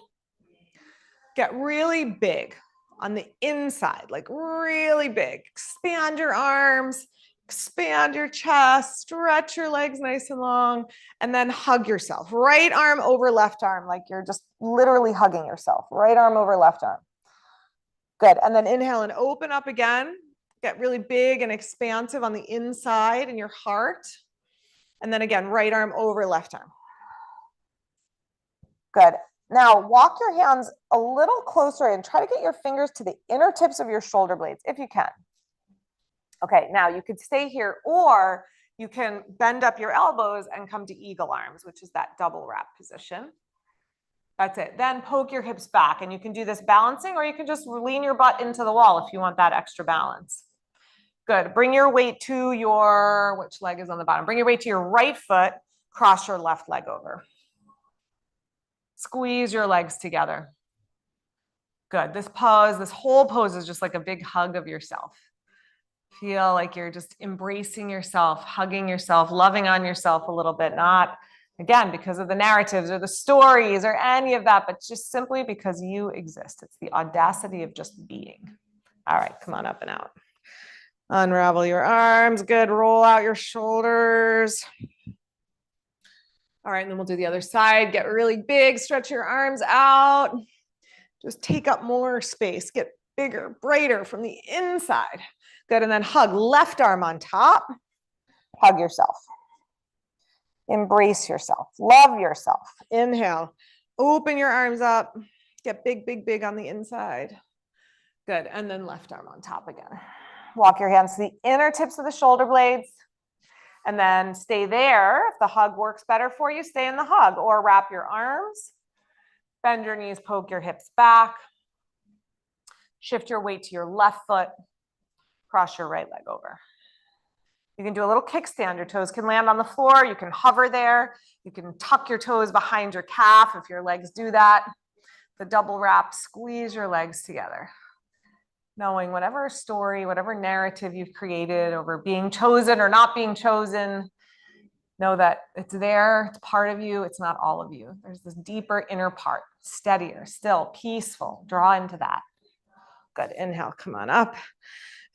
Get really big on the inside, like really big. Expand your arms, expand your chest, stretch your legs nice and long, and then hug yourself. Right arm over left arm, like you're just literally hugging yourself. Right arm over left arm. Good. And then inhale and open up again. Get really big and expansive on the inside in your heart. And then again, right arm over left arm. Good. Now walk your hands a little closer and try to get your fingers to the inner tips of your shoulder blades if you can. Okay, now you could stay here or you can bend up your elbows and come to eagle arms, which is that double wrap position. That's it. Then poke your hips back and you can do this balancing or you can just lean your butt into the wall if you want that extra balance. Good. Bring your weight to your, which leg is on the bottom? Bring your weight to your right foot, cross your left leg over. Squeeze your legs together. Good. This pose, this whole pose is just like a big hug of yourself. Feel like you're just embracing yourself, hugging yourself, loving on yourself a little bit, not again because of the narratives or the stories or any of that, but just simply because you exist. It's the audacity of just being. All right, come on up and out. Unravel your arms. Good. Roll out your shoulders. All right, and then we'll do the other side. Get really big, stretch your arms out. Just take up more space. Get bigger, brighter from the inside. Good, and then hug left arm on top. Hug yourself. Embrace yourself. Love yourself. Inhale. Open your arms up. Get big, big, big on the inside. Good, and then left arm on top again. Walk your hands to the inner tips of the shoulder blades. And then stay there. If the hug works better for you, stay in the hug or wrap your arms. Bend your knees, poke your hips back. Shift your weight to your left foot. Cross your right leg over. You can do a little kickstand. Your toes can land on the floor. You can hover there. You can tuck your toes behind your calf if your legs do that. The double wrap, squeeze your legs together. Knowing whatever story, whatever narrative you've created over being chosen or not being chosen, know that it's there, it's part of you, it's not all of you. There's this deeper inner part, steadier, still, peaceful. Draw into that. Good. Inhale, come on up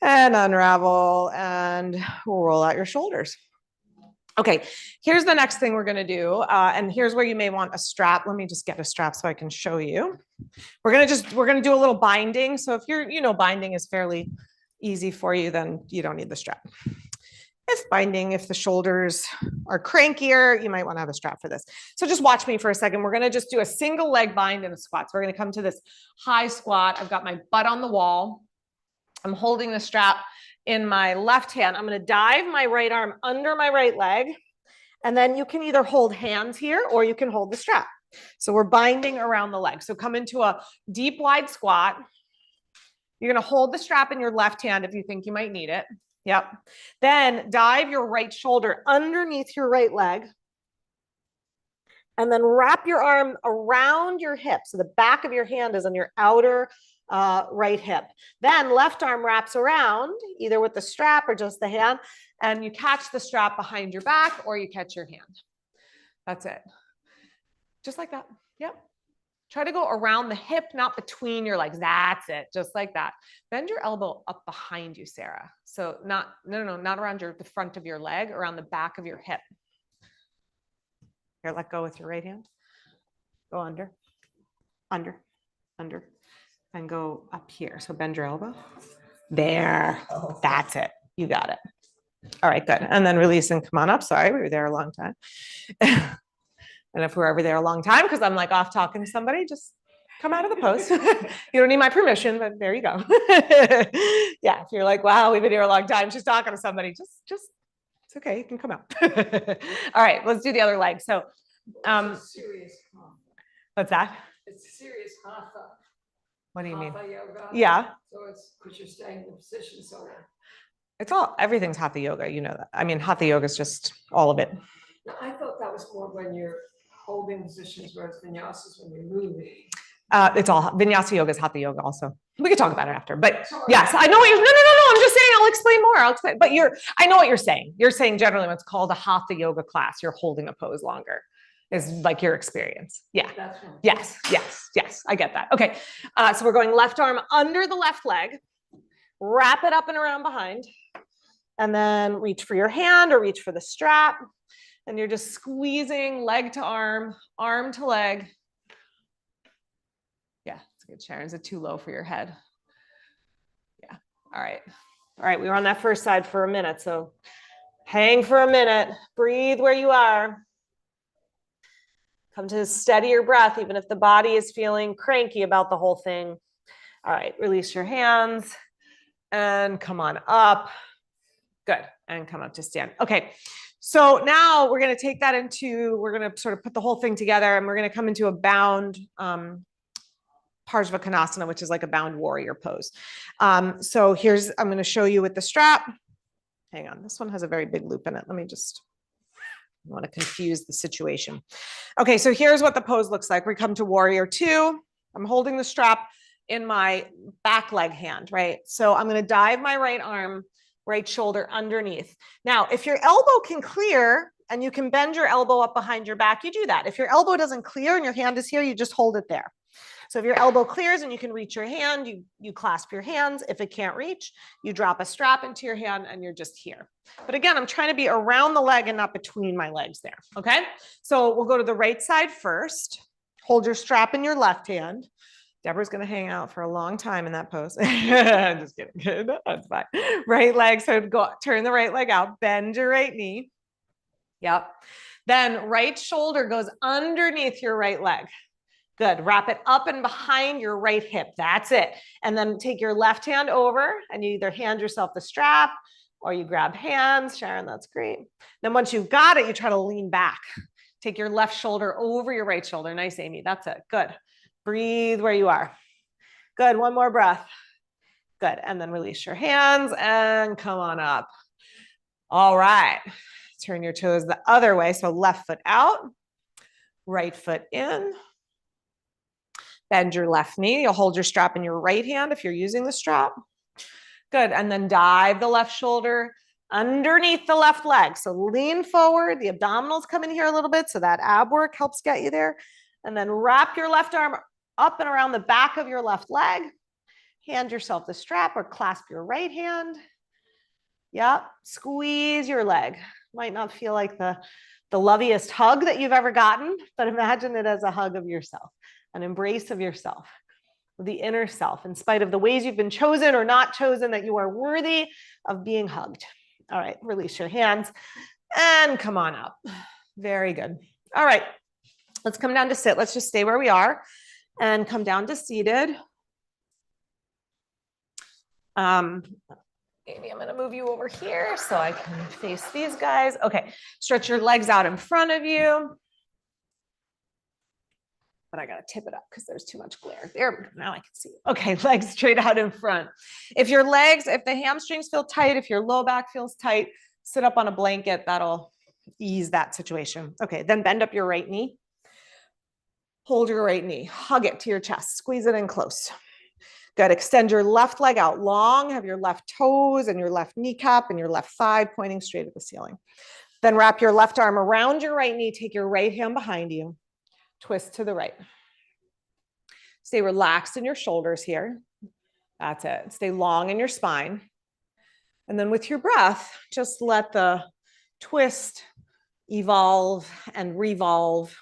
and unravel and roll out your shoulders. Okay, here's the next thing we're going to do. And here's where you may want a strap. Let me just get a strap so I can show you. We're going to do a little binding. So if binding is fairly easy for you, then you don't need the strap. If the shoulders are crankier, you might want to have a strap for this. So just watch me for a second. We're going to just do a single leg bind in a squat. So we're going to come to this high squat. I've got my butt on the wall. I'm holding the strap in my left hand. I'm going to dive my right arm under my right leg. And then you can either hold hands here or you can hold the strap. So we're binding around the leg. So come into a deep, wide squat. You're going to hold the strap in your left hand if you think you might need it. Yep. Then dive your right shoulder underneath your right leg. And then wrap your arm around your hip. So the back of your hand is on your outer right hip. Then left arm wraps around, either with the strap or just the hand, and you catch the strap behind your back or you catch your hand. That's it. Just like that. Yep. Try to go around the hip, not between your legs. That's it. Just like that. Bend your elbow up behind you, Sarah. So not around the front of your leg, around the back of your hip. Here, let go with your right hand. Go under, under, under, and go up here. So bend your elbow. There. That's it. You got it. All right, good. And then release and come on up. Sorry, we were there a long time. And if we're ever there a long time, because I'm like off talking to somebody, just come out of the pose. You don't need my permission, but there you go. Yeah, if you're like, wow, we've been here a long time, she's talking to somebody, just it's okay, you can come out. All right, let's do the other leg. So, Serious hatha. what's that? It's serious hatha. What do you mean? Hatha yoga. Yeah. So it's because you're staying in the position so long. It's everything's hatha yoga, you know that. I mean, hatha yoga is just all of it. Now, I thought that was more when you're holding positions, whereas vinyasa is when you're moving. It's all vinyasa yoga is hatha yoga also. We could talk about it after, but yes, I know what you're, no, I'm just saying, I'll explain more. But I know what you're saying. You're saying generally what's called a hatha yoga class, you're holding a pose longer is like your experience. Yeah. That's right. Yes. I get that. Okay. So we're going left arm under the left leg, wrap it up and around behind, and then reach for your hand or reach for the strap. And you're just squeezing leg to arm to leg. Yeah, it's good, Sharon. Is it too low for your head? Yeah. All right. We were on that first side for a minute. So hang for a minute. Breathe where you are. Come to steady your breath, even if the body is feeling cranky about the whole thing. All right. Release your hands and come on up. Good. And come up to stand. Okay. So now we're going to take that we're going to sort of put the whole thing together and we're going to come into a bound Parsha, which is like a bound warrior pose. So I'm going to show you with the strap. Hang on. This one has a very big loop in it. I want to confuse the situation. Okay. So here's what the pose looks like. We come to warrior 2. I'm holding the strap in my back leg hand, right? So I'm going to dive my right arm, right shoulder underneath. Now, if your elbow can clear and you can bend your elbow up behind your back, you do that. If your elbow doesn't clear and your hand is here, you just hold it there. So if your elbow clears and you can reach your hand, you clasp your hands. If it can't reach, you drop a strap into your hand and you're just here. But again, I'm trying to be around the leg and not between my legs there. Okay. So we'll go to the right side first. Hold your strap in your left hand. Deborah's going to hang out for a long time in that pose. Just kidding. Good. That's fine. Right leg. So turn the right leg out, bend your right knee. Yep. Then right shoulder goes underneath your right leg. Good. Wrap it up and behind your right hip. That's it. And then take your left hand over and you either hand yourself the strap or you grab hands. Sharon, that's great. Then once you've got it, you try to lean back. Take your left shoulder over your right shoulder. Nice, Amy. That's it. Good. Breathe where you are. Good. One more breath. Good. And then release your hands and come on up. All right. Turn your toes the other way. So left foot out, right foot in. Bend your left knee. You'll hold your strap in your right hand if you're using the strap. Good. And then dive the left shoulder underneath the left leg. So lean forward. The abdominals come in here a little bit. So that ab work helps get you there. And then wrap your left arm up and around the back of your left leg. Hand yourself the strap or clasp your right hand. Yep. Squeeze your leg. Might not feel like the loveliest hug that you've ever gotten, but imagine it as a hug of yourself, an embrace of yourself, the inner self, in spite of the ways you've been chosen or not chosen, that you are worthy of being hugged. All right. Release your hands and come on up. Very good. All right. Let's come down to sit. Let's just stay where we are and come down to seated. Maybe I'm going to move you over here so I can face these guys. Okay. Stretch your legs out in front of you. But I got to tip it up because there's too much glare. There we go. Now I can see. Okay. Legs straight out in front. If the hamstrings feel tight, if your low back feels tight, sit up on a blanket. That'll ease that situation. Okay. Then bend up your right knee. Hold your right knee, hug it to your chest, squeeze it in close. Good, extend your left leg out long, have your left toes and your left kneecap and your left thigh pointing straight at the ceiling. Then wrap your left arm around your right knee, take your right hand behind you, twist to the right. Stay relaxed in your shoulders here. That's it. Stay long in your spine. And then with your breath, just let the twist evolve and revolve.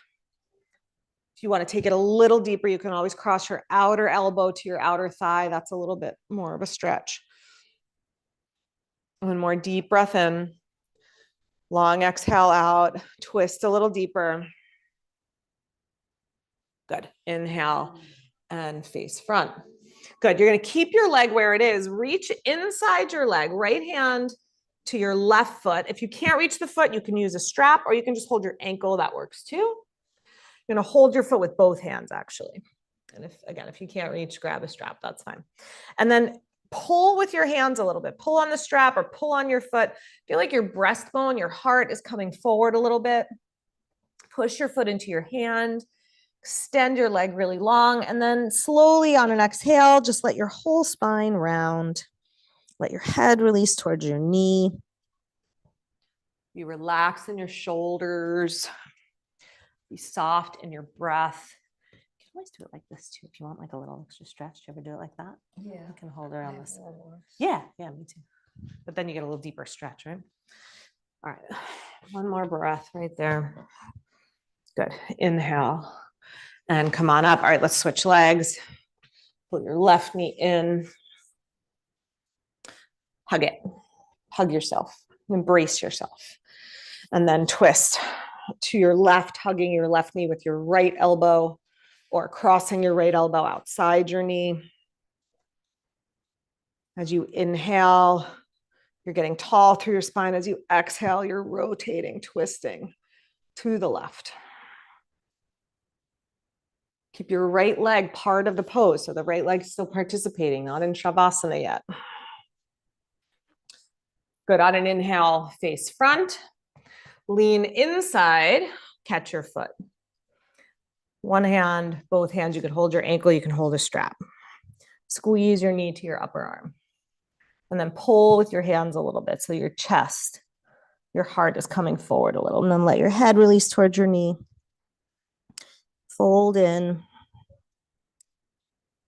If you want to take it a little deeper, you can always cross your outer elbow to your outer thigh. That's a little bit more of a stretch. One more deep breath in. Long exhale out. Twist a little deeper. Good. Inhale and face front. Good. You're going to keep your leg where it is. Reach inside your leg. Right hand to your left foot. If you can't reach the foot, you can use a strap or you can just hold your ankle. That works too. You're going to hold your foot with both hands, actually. And if you can't reach, grab a strap. That's fine. And then pull with your hands a little bit. Pull on the strap or pull on your foot. Feel like your breastbone, your heart is coming forward a little bit. Push your foot into your hand. Extend your leg really long. And then slowly on an exhale, just let your whole spine round. Let your head release towards your knee. Be relaxed in your shoulders. Be soft in your breath. You can always do it like this too. If you want like a little extra stretch, do you ever do it like that? Yeah. You can hold around this. Yeah, me too. But then you get a little deeper stretch, right? All right, one more breath right there. Good, inhale and come on up. All right, let's switch legs. Put your left knee in. Hug it, hug yourself, embrace yourself. And then twist to your left, hugging your left knee with your right elbow or crossing your right elbow outside your knee. As you inhale, you're getting tall through your spine. As you exhale, you're rotating, twisting to the left. Keep your right leg part of the pose. So the right leg is still participating, not in Shavasana yet. Good. On an inhale, face front. Lean inside, catch your foot. One hand, both hands, you can hold your ankle, you can hold a strap. Squeeze your knee to your upper arm. And then pull with your hands a little bit so your chest, your heart is coming forward a little. And then let your head release towards your knee. Fold in.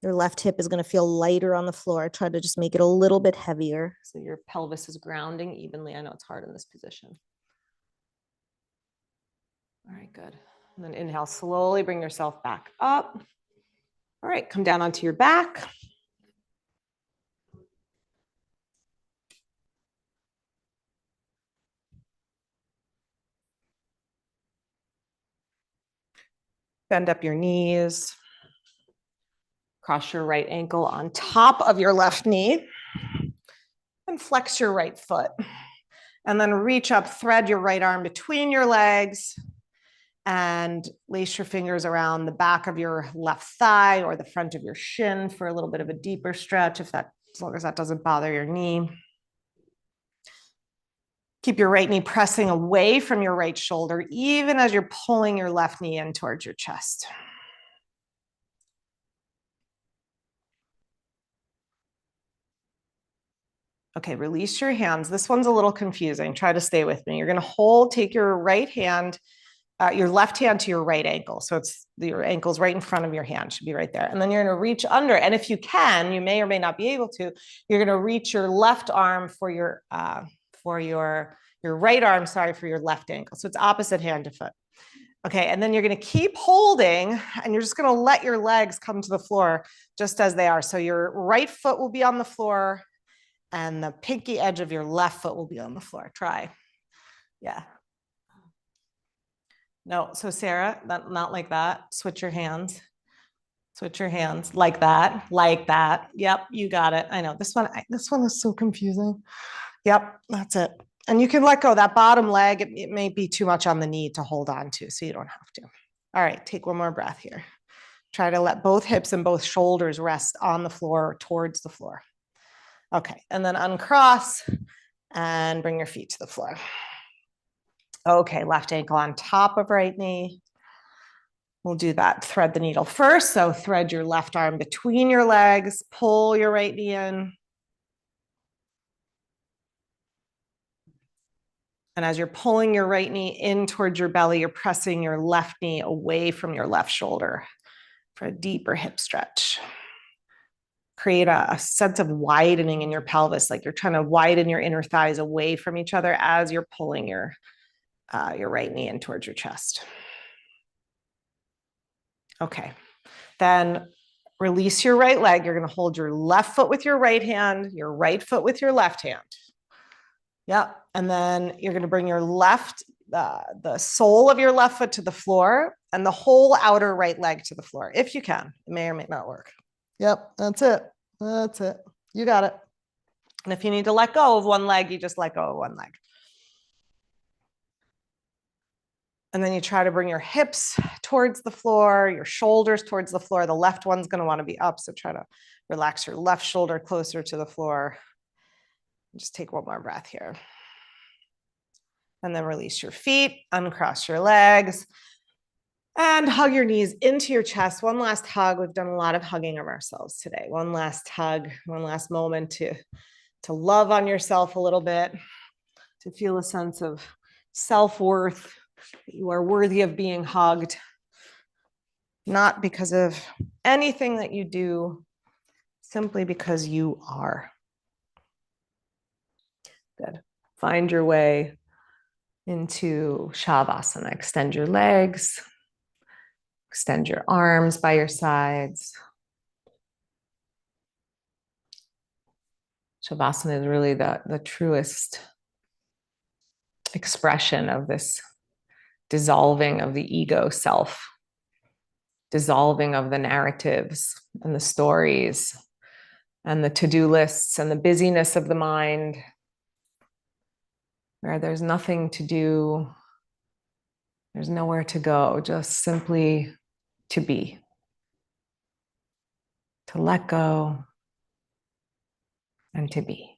Your left hip is going to feel lighter on the floor. Try to just make it a little bit heavier so your pelvis is grounding evenly. I know it's hard in this position. All right, good. And then inhale, slowly bring yourself back up. All right, come down onto your back. Bend up your knees. Cross your right ankle on top of your left knee. And flex your right foot. And then reach up, thread your right arm between your legs. And lace your fingers around the back of your left thigh or the front of your shin for a little bit of a deeper stretch, as long as that doesn't bother your knee. Keep your right knee pressing away from your right shoulder, even as you're pulling your left knee in towards your chest. Okay, release your hands. This one's a little confusing. Try to stay with me. You're going to take your right hand, your left hand to your right ankle. So it's your ankle's right in front of your hand, should be right there. And then you're going to reach under. And if you can, you may or may not be able to, you're going to reach your left arm for your right arm, for your left ankle. So it's opposite hand to foot. Okay, and then you're going to keep holding and you're just going to let your legs come to the floor just as they are. So your right foot will be on the floor and the pinky edge of your left foot will be on the floor. Try. Yeah. No, so Sarah, not like that. Switch your hands. Switch your hands like that, like that. Yep, you got it. I know this one is so confusing. Yep, that's it. And you can let go that bottom leg. It may be too much on the knee to hold on to, so you don't have to. All right, take one more breath here. Try to let both hips and both shoulders rest on the floor or towards the floor. Okay, and then uncross and bring your feet to the floor. Okay, left ankle on top of right knee. We'll do that. Thread the needle first. So thread your left arm between your legs, pull your right knee in. And as you're pulling your right knee in towards your belly, you're pressing your left knee away from your left shoulder for a deeper hip stretch. Create a sense of widening in your pelvis, like you're trying to widen your inner thighs away from each other as you're pulling your right knee in towards your chest. Okay, then release your right leg. You're going to hold your left foot with your right hand, your right foot with your left hand. Yep. And then you're going to bring your the sole of your left foot to the floor and the whole outer right leg to the floor, if you can. It may or may not work. Yep. That's it. That's it. You got it. And if you need to let go of one leg, you just let go of one leg. And then you try to bring your hips towards the floor, your shoulders towards the floor. The left one's going to want to be up. So try to relax your left shoulder closer to the floor. Just take one more breath here. And then release your feet, uncross your legs, and hug your knees into your chest. One last hug. We've done a lot of hugging of ourselves today. One last hug, one last moment to love on yourself a little bit, to feel a sense of self-worth. You are worthy of being hugged, not because of anything that you do, simply because you are. Good. Find your way into Shavasana. Extend your legs, extend your arms by your sides. Shavasana is really the truest expression of this dissolving of the ego self, dissolving of the narratives and the stories and the to-do lists and the busyness of the mind, where there's nothing to do, there's nowhere to go, just simply to be, to let go and to be.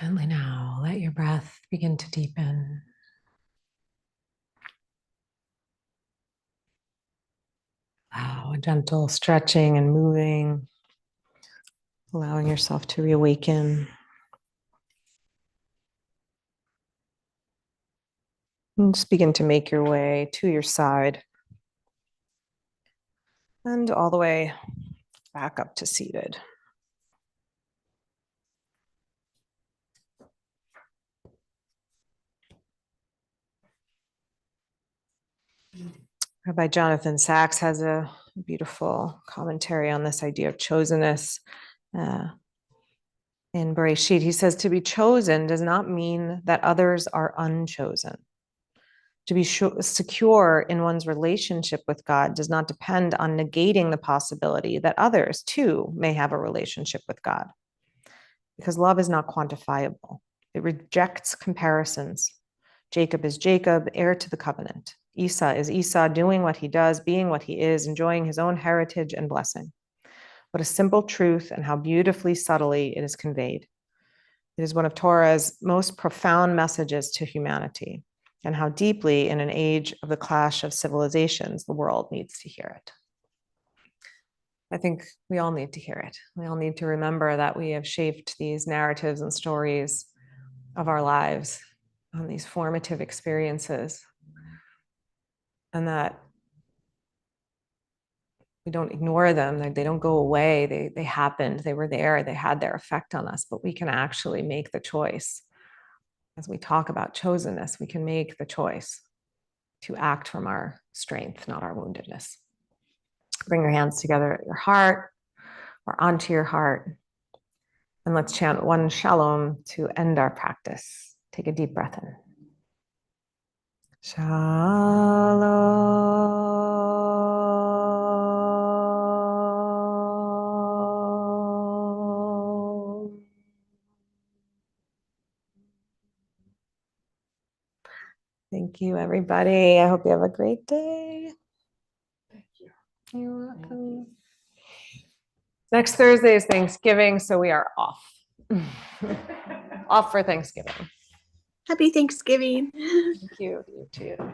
Gently now, let your breath begin to deepen. Allow a gentle stretching and moving, allowing yourself to reawaken. And just begin to make your way to your side and all the way back up to seated. Rabbi Jonathan Sachs has a beautiful commentary on this idea of chosenness. In Bereshit, he says, to be chosen does not mean that others are unchosen. To be secure in one's relationship with God does not depend on negating the possibility that others too may have a relationship with God. Because love is not quantifiable. It rejects comparisons. Jacob is Jacob, heir to the covenant. Esau is Esau, doing what he does, being what he is, enjoying his own heritage and blessing. What a simple truth and how beautifully subtly it is conveyed. It is one of Torah's most profound messages to humanity, and how deeply, in an age of the clash of civilizations, the world needs to hear it. I think we all need to hear it. We all need to remember that we have shaped these narratives and stories of our lives on these formative experiences, and that we don't ignore them. They don't go away. They happened. They were there. They had their effect on us, but we can actually make the choice. As we talk about chosenness, we can make the choice to act from our strength, not our woundedness. Bring your hands together at your heart or onto your heart. And let's chant one shalom to end our practice. Take a deep breath in. Shalom. Thank you, everybody. I hope you have a great day. Thank you. You're welcome. Next Thursday is Thanksgiving, so we are off. Off for Thanksgiving. Happy Thanksgiving. Thank you. You too.